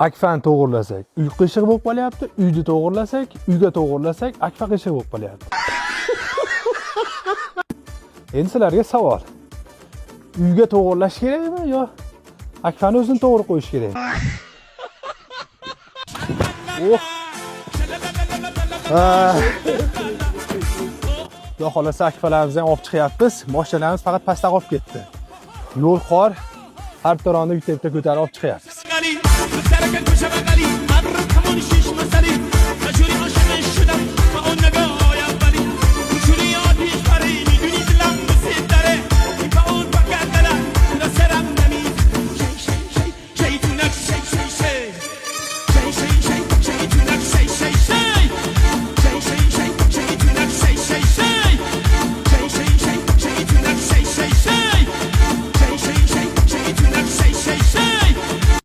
Akfani to'g'irlasak, uy qiyshiq bo'lib qolyapti. Uyni to'g'irlasak, uyga to'g'irlasak, akfa qiyshiq bo'lib qolyapti. Endi sizlarga savol. Uyga to'g'irlash kerakmi yo akfani o'zini to'g'ri qo'yish kerakmi? Xudo xolasa akfalarimizni ham olib chiqyapmiz. Mashinalarimiz faqat pastda qolib ketdi. Yo'l qor, har tarafni bitta ko'tarib olib chiqyapmiz.